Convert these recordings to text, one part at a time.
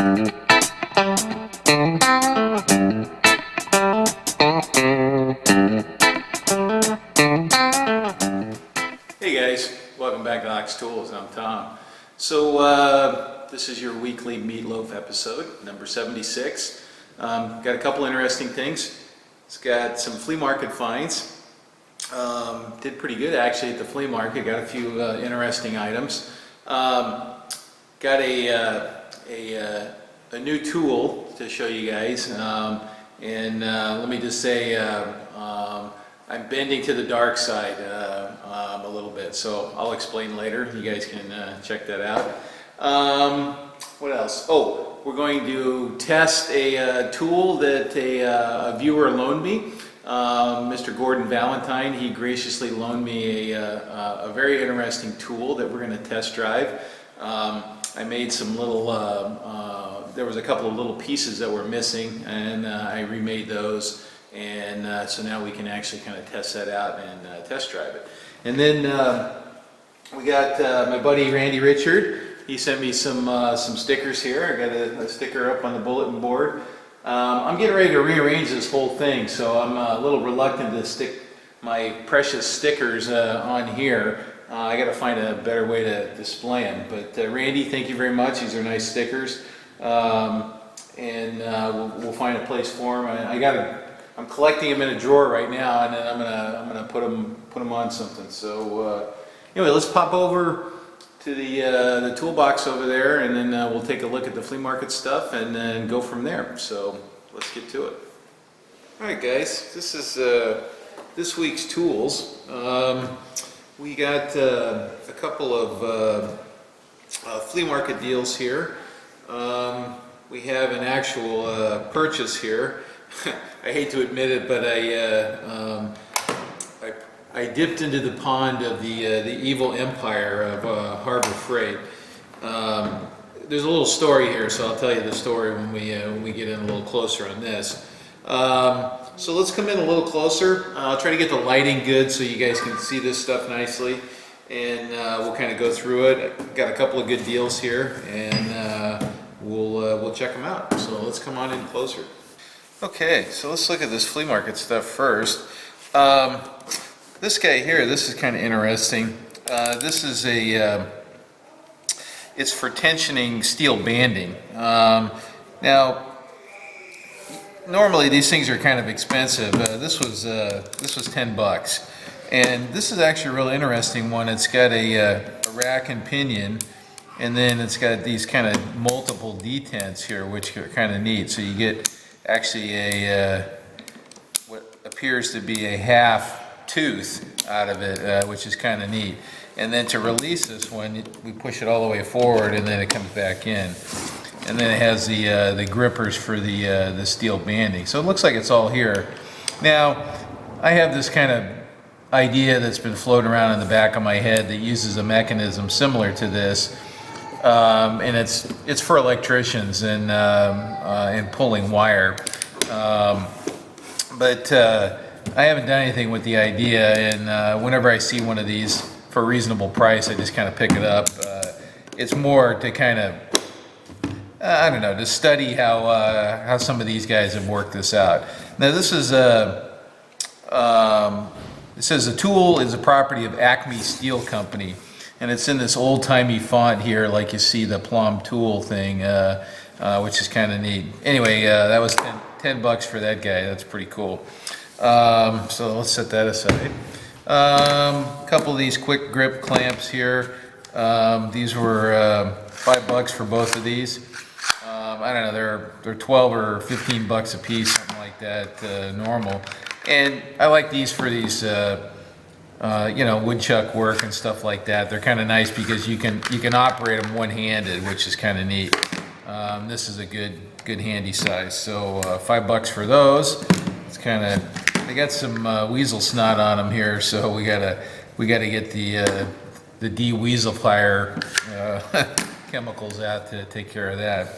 Hey guys, welcome back to Ox Tools. I'm Tom. So this is your weekly Meatloaf episode, number 76. Got a couple interesting things. It's got some flea market finds. Did pretty good actually at the flea market. Got a few interesting items. Got a new tool to show you guys, and let me just say I'm bending to the dark side a little bit, so I'll explain later. You guys can check that out. What else? Oh, we're going to test a tool that a viewer loaned me. Mr. Gordon Valentine, he graciously loaned me a very interesting tool that we're going to test drive. I made some little, there was a couple of little pieces that were missing, and I remade those, and so now we can actually kind of test that out and test drive it. And then we got my buddy Randy Richard. He sent me some stickers here. I got a sticker up on the bulletin board. I'm getting ready to rearrange this whole thing, so I'm a little reluctant to stick my precious stickers on here. I got to find a better way to display them. But Randy, thank you very much. These are nice stickers, and we'll find a place for them. I'm collecting them in a drawer right now, and then I'm gonna put them on something. So anyway, let's pop over to the toolbox over there, and then we'll take a look at the flea market stuff, and then go from there. So let's get to it. All right, guys, this is this week's tools. We got a couple of flea market deals here. We have an actual purchase here. I hate to admit it, but I dipped into the pond of the evil empire of Harbor Freight. There's a little story here, so I'll tell you the story when we get in a little closer on this. So let's come in a little closer. I'll try to get the lighting good so you guys can see this stuff nicely, and we'll kind of go through it. Got a couple of good deals here, and we'll check them out. So let's come on in closer. Okay, so let's look at this flea market stuff first. This guy here, this is kind of interesting. This is it's for tensioning steel banding. Now, normally these things are kind of expensive. This was $10, and this is actually a real interesting one. It's got a rack and pinion, and then it's got these kind of multiple detents here, which are kind of neat. So you get actually what appears to be a half tooth out of it, which is kind of neat. And then to release this one, we push it all the way forward, and then it comes back in. And then it has the grippers for the steel banding. So it looks like it's all here. Now, I have this kind of idea that's been floating around in the back of my head that uses a mechanism similar to this. And it's for electricians and pulling wire, but I haven't done anything with the idea. And whenever I see one of these for a reasonable price, I just kind of pick it up. It's more to kind of I don't know, to study how some of these guys have worked this out. Now this is it says the tool is a property of Acme Steel Company. And it's in this old-timey font here, like you see the plum tool thing, which is kind of neat. Anyway, that was $10 for that guy. That's pretty cool. So let's set that aside. A couple of these quick grip clamps here. These were $5 for both of these. I don't know, they're 12 or 15 bucks a piece, something like that, normal. And I like these for these. You know, woodchuck work and stuff like that. They're kind of nice because you can operate them one-handed, which is kind of neat. This is a good handy size. So $5 for those. It's kind of, they got some weasel snot on them here, so we gotta get the de-weaselifier chemicals out to take care of that.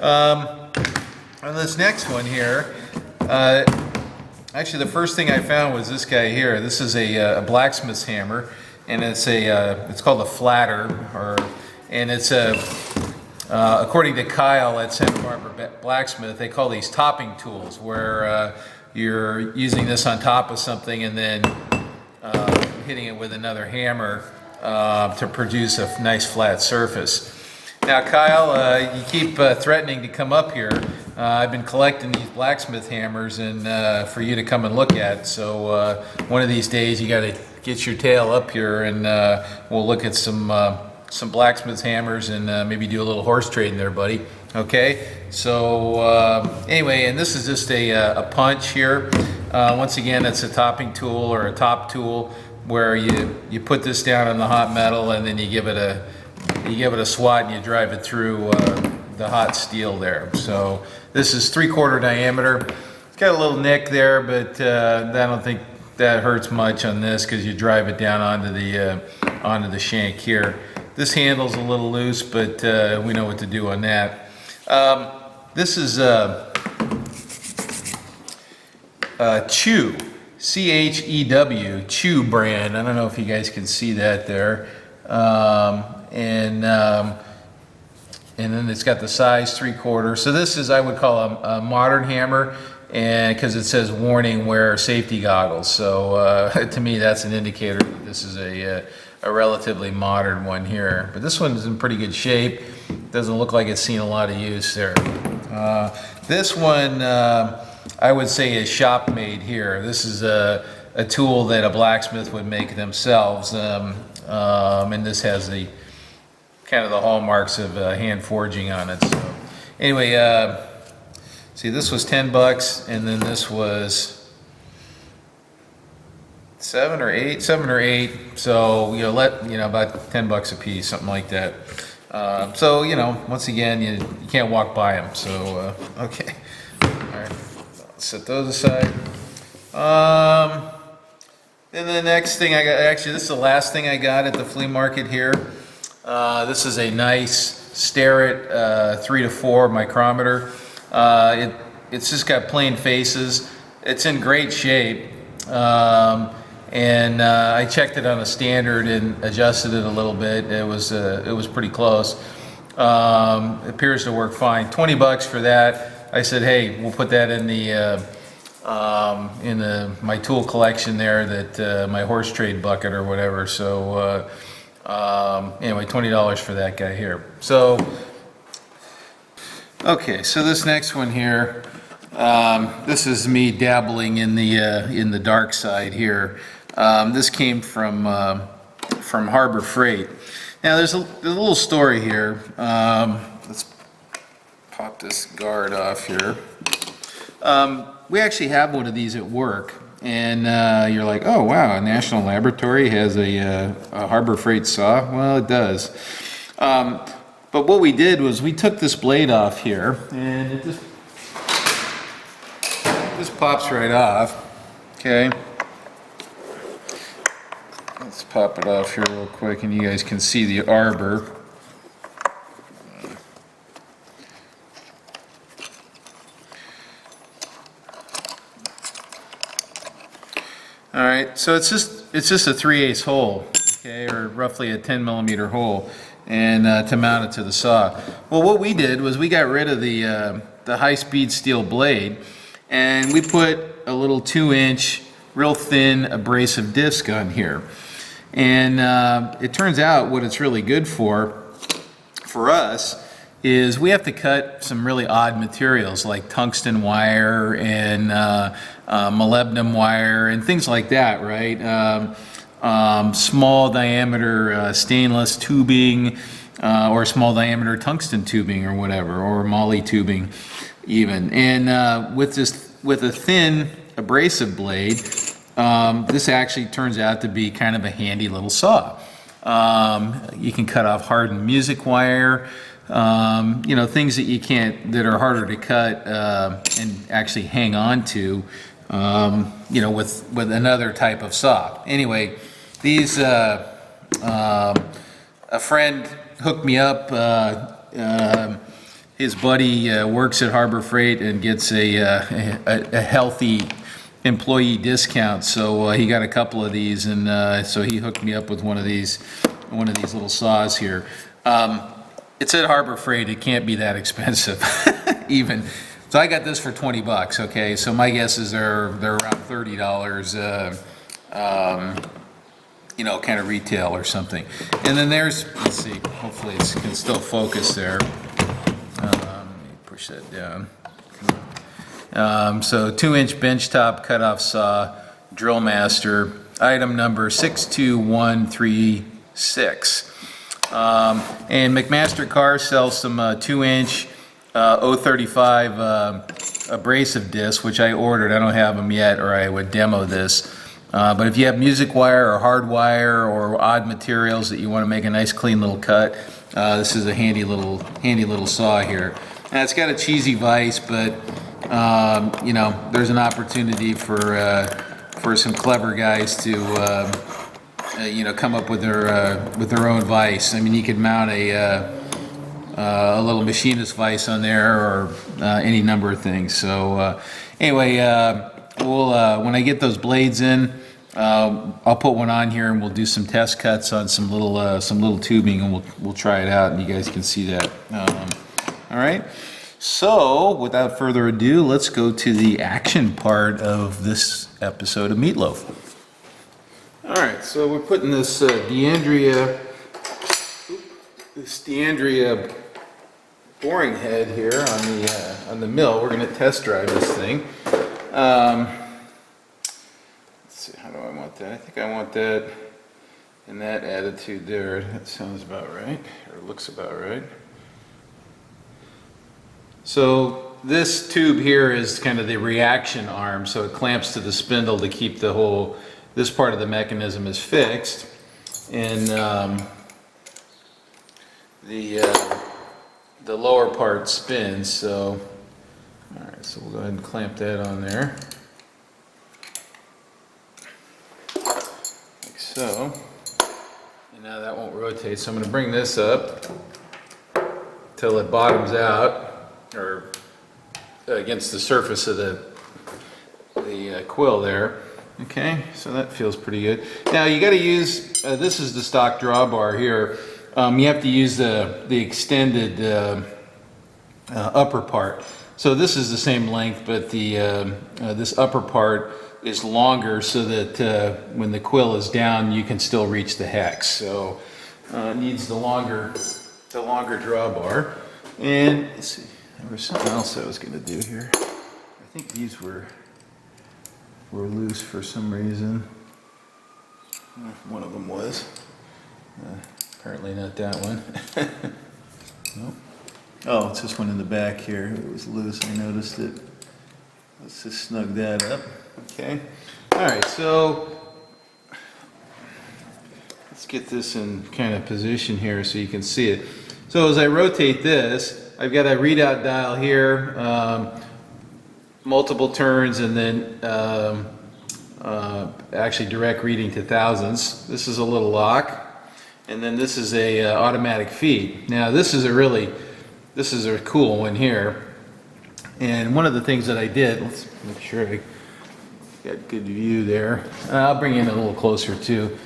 On this next one here. Actually, the first thing I found was this guy here. This is a blacksmith's hammer, and it's called a flatter, and it's according to Kyle at Santa Barbara Blacksmith, they call these topping tools, where you're using this on top of something and then hitting it with another hammer to produce a nice flat surface. Now, Kyle, you keep threatening to come up here. I've been collecting these blacksmith hammers and for you to come and look at. So one of these days you got to get your tail up here and we'll look at some blacksmith hammers and maybe do a little horse trading there, buddy. Okay. So anyway, and this is just a punch here. Once again, it's a topping tool or a top tool where you put this down on the hot metal and then you give it a swat and you drive it through the hot steel there. So this is 3/4 diameter. It's got a little nick there, but I don't think that hurts much on this because you drive it down onto the shank here. This handle's a little loose, but we know what to do on that. This is Chew, C-H-E-W, Chew brand. I don't know if you guys can see that there. And then it's got the size 3/4. So this is, I would call a modern hammer, and because it says warning, wear safety goggles. So to me, that's an indicator that this is a relatively modern one here. But this one is in pretty good shape. Doesn't look like it's seen a lot of use there. This one, I would say, is shop made here. This is a tool that a blacksmith would make themselves, and this has the kind of the hallmarks of hand forging on it. So anyway, see, this was $10, and then this was seven or eight. So about $10 a piece, something like that. So once again, you can't walk by them. So okay, all right, set those aside. Then the next thing I got, actually, this is the last thing I got at the flea market here. This is a nice Starrett 3 to 4 micrometer. It's just got plain faces. It's in great shape. And I checked it on a standard and adjusted it a little bit. It was pretty close. It appears to work fine. $20 for that. I said, hey, we'll put that in my tool collection there, that my horse trade bucket or whatever. So anyway, $20 for that guy here. So okay, so this next one here, this is me dabbling in the dark side here. This came from Harbor Freight. Now there's a little story here. Let's pop this guard off here. We actually have one of these at work, and you're like, oh wow, a National Laboratory has a Harbor Freight saw. Well, it does. But what we did was we took this blade off here, and it just pops right off. Okay. Let's pop it off here real quick, and you guys can see the arbor. All right, so it's just a 3/8 hole, okay, or roughly a 10 millimeter hole, and to mount it to the saw. Well, what we did was we got rid of the high-speed steel blade, and we put a little 2-inch, real thin abrasive disc on here. And it turns out what it's really good for us is we have to cut some really odd materials like tungsten wire and molybdenum wire and things like that, right? Small diameter stainless tubing or small diameter tungsten tubing or whatever, or moly tubing even. And with a thin abrasive blade, this actually turns out to be kind of a handy little saw. You can cut off hardened music wire, things that are harder to cut and actually hang on to, with another type of saw. Anyway, these a friend hooked me up. His buddy works at Harbor Freight and gets a healthy employee discount, so he got a couple of these, and so he hooked me up with one of these little saws here. it's at Harbor Freight. It can't be that expensive, even. So I got this for 20 bucks. Okay, so my guess is they're around $30. You know, kind of retail or something. And then there's, let's see, hopefully it can still focus there. Let me push that down. So 2-inch benchtop cutoff saw, Drill Master, item number 62136. And McMaster Cars sells some 2-inch 035 abrasive discs, which I ordered. I don't have them yet, or I would demo this. But if you have music wire or hard wire or odd materials that you want to make a nice clean little cut, this is a handy little saw here. And it's got a cheesy vise, but you know, there's an opportunity for some clever guys to you know, come up with their own vise. I mean, you could mount a little machinist vise on there, or any number of things. So anyway, we'll when I get those blades in, I'll put one on here and we'll do some test cuts on some little tubing, and we'll try it out, and you guys can see that. All right. So without further ado, let's go to the action part of this episode of Meatloaf. All right. So we're putting this D'Andrea boring head here on the mill. We're going to test drive this thing. Let's see, how do I want that? I think I want that in that attitude there. That sounds about right, or looks about right. So this tube here is kind of the reaction arm, so it clamps to the spindle to keep this part of the mechanism is fixed. And the lower part spins, so all right, so we'll go ahead and clamp that on there, like so. And now that won't rotate, so I'm going to bring this up till it bottoms out, or against the surface of the quill there. Okay, so that feels pretty good. Now you got to use this is the stock drawbar here. You have to use the extended upper part. So this is the same length, but this upper part is longer, so that when the quill is down, you can still reach the hex. So it needs the longer drawbar. And let's see, there was something else I was going to do here. I think these were loose for some reason. One of them was. Apparently not that one. Nope. Oh, it's this one in the back here. It was loose. I noticed it. Let's just snug that up. Okay. All right. So let's get this in kind of position here so you can see it. So as I rotate this, I've got a readout dial here, multiple turns, and then actually direct reading to thousands. This is a little lock. And then this is a automatic feed. Now this is a cool one here. And one of the things that I did, let's make sure I got good view there. I'll bring in a little closer too.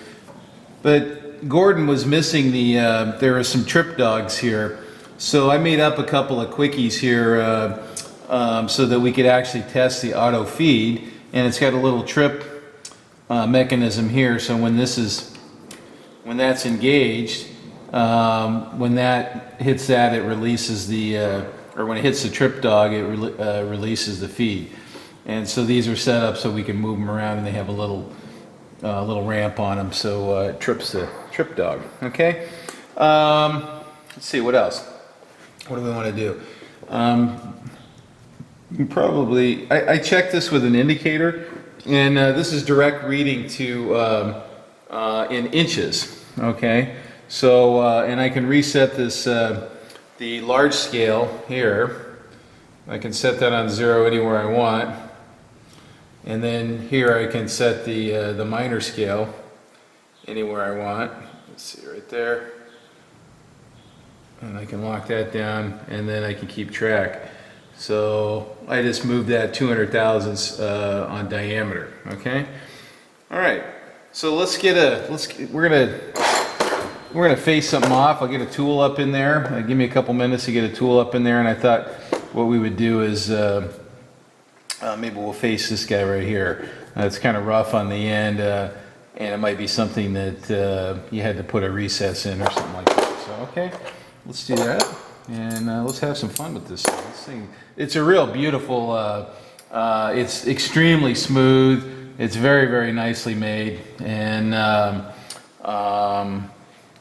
But Gordon was missing there are some trip dogs here. So I made up a couple of quickies here so that we could actually test the auto feed. And it's got a little trip mechanism here. So when that's engaged, when that hits that, it releases or when it hits the trip dog, it releases the feed. And so these are set up so we can move them around, and they have a little ramp on them, so it trips the trip dog. Okay. Let's see, what else? What do we want to do? Probably, I checked this with an indicator, and this is direct reading to in inches. Okay, so and I can reset this the large scale here. I can set that on 0 anywhere I want, and then here I can set the minor scale anywhere I want. Let's see, right there, and I can lock that down, and then I can keep track. So I just moved that 200 thousandths on diameter. Okay, all right. So we're gonna we're gonna face something off. I'll get a tool up in there. Give me a couple minutes to get a tool up in there, and I thought what we would do is maybe we'll face this guy right here. It's kind of rough on the end, and it might be something that you had to put a recess in or something like that. So okay, let's do that, and let's have some fun with this thing. This thing, it's a real beautiful. It's extremely smooth. It's very, very nicely made, and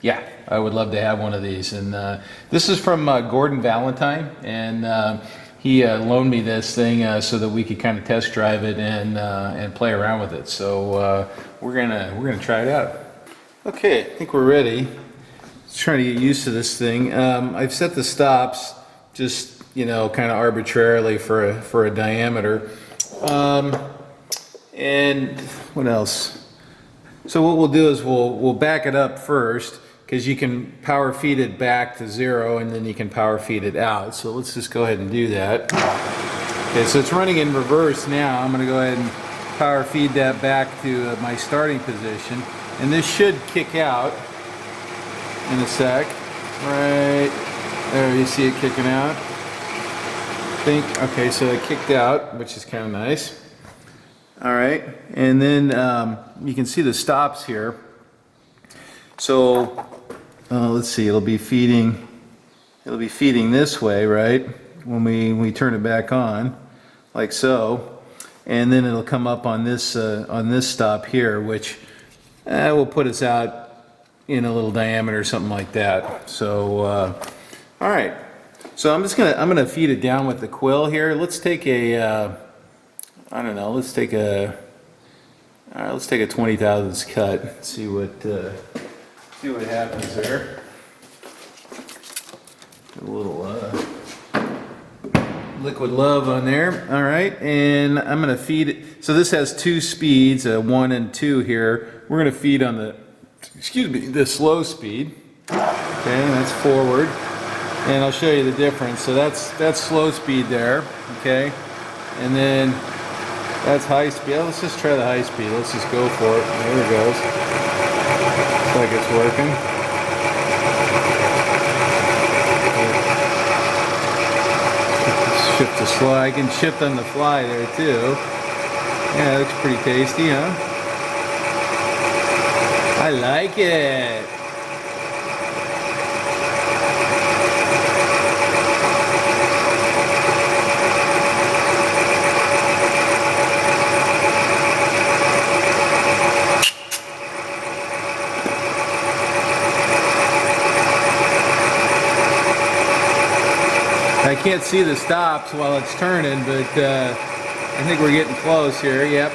yeah, I would love to have one of these. And this is from Gordon Valentine, and he loaned me this thing so that we could kind of test drive it and play around with it. So we're gonna try it out. Okay, I think we're ready. Just trying to get used to this thing. I've set the stops just kind of arbitrarily for a diameter. And what else? So what we'll do is we'll back it up first, because you can power feed it back to 0 and then you can power feed it out. So let's just go ahead and do that. Okay, so it's running in reverse now. I'm going to go ahead and power feed that back to my starting position, and this should kick out in a sec. Right there, you see it kicking out. Okay, so it kicked out, which is kind of nice. All right, and then you can see the stops here. So let's see, it'll be feeding this way, right? When we turn it back on, like so, and then it'll come up on this stop here, which will put us out in a little diameter or something like that. So all right, so I'm gonna feed it down with the quill here. Let's take a I don't know. Let's take a 20 thousandths cut. See what happens there. A little liquid love on there. All right, and I'm gonna feed it. So this has 2 speeds, 1 and 2 here. We're gonna feed on the slow speed. Okay, and that's forward. And I'll show you the difference. So that's slow speed there. Okay, and then that's high speed. Let's just try the high speed. Let's just go for it. There it goes. Looks like it's working. Shift the slide. I can shift on the fly there too. Yeah, it looks pretty tasty, huh? I like it. I can't see the stops while it's turning, but I think we're getting close here. Yep,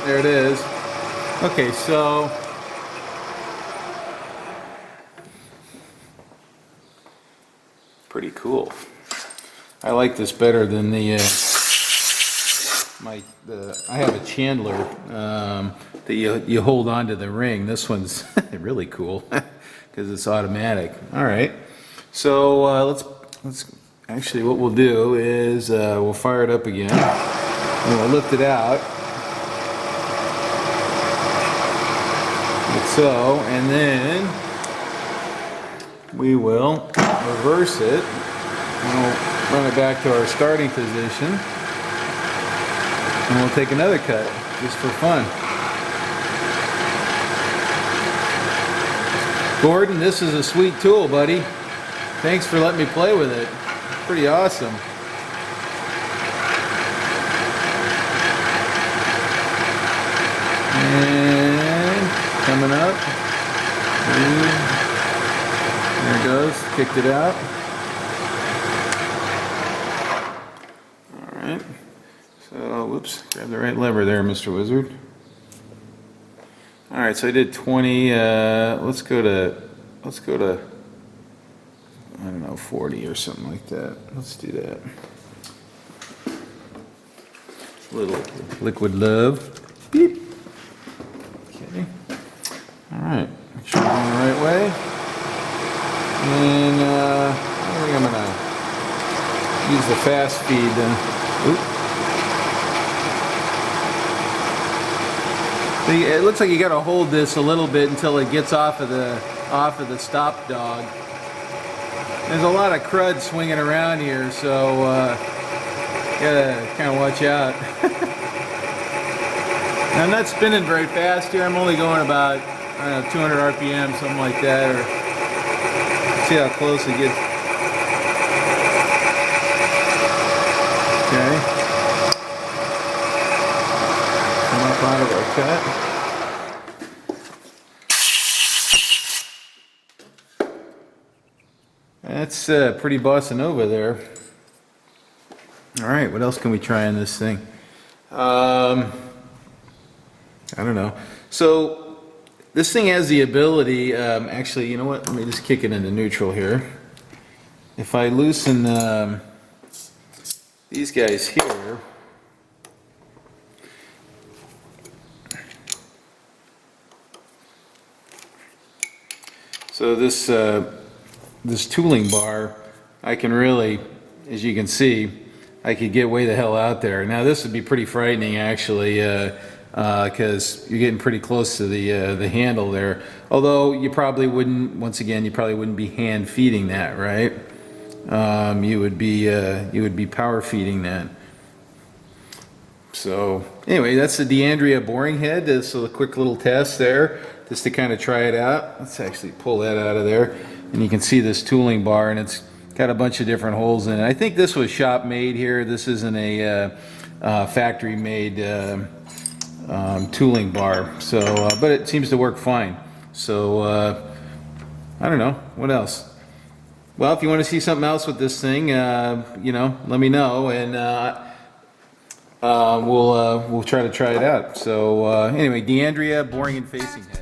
there it is. Okay, so pretty cool. I like this better than the I have a chandler that you hold onto the ring. This one's really cool because it's automatic. All right, so let's actually, what we'll do is we'll fire it up again, and we'll lift it out, like so, and then we will reverse it, and we'll run it back to our starting position, and we'll take another cut, just for fun. Gordon, this is a sweet tool, buddy. Thanks for letting me play with it. Pretty awesome. And coming up. There it goes. Kicked it out. All right. So, whoops. Grab the right lever there, Mr. Wizard. All right. So I did 20. Let's go to. I don't know, 40 or something like that. Let's do that. A little liquid love. Beep. Okay. All right. Make sure we're going the right way. And I think I'm going to use the fast feed. It looks like you got to hold this a little bit until it gets off of the off of the stop dog. There's a lot of crud swinging around here, so gotta kind of watch out. I'm not spinning very fast here. I'm only going about, I don't know, 200 RPM, something like that, or see how close it gets. Okay. Come up out of our cut. That's pretty bossa nova there. All right, what else can we try on this thing? I don't know. So this thing has the ability, actually, you know what? Let me just kick it into neutral here. If I loosen these guys here, so this this tooling bar, I can really, as you can see, I could get way the hell out there. Now this would be pretty frightening, actually, because you're getting pretty close to the handle there. Although you probably wouldn't, once again, you probably wouldn't be hand feeding that, right? You would be power feeding that. So anyway, that's the DeAndrea boring head. So a quick little test there, just to kind of try it out. Let's actually pull that out of there, and you can see this tooling bar, and it's got a bunch of different holes in it. I think this was shop made here. This isn't a factory made tooling bar. So, but it seems to work fine. So I don't know what else. Well, if you want to see something else with this thing, you know, let me know, and we'll try to try it out. So anyway, DeAndrea boring and facing head.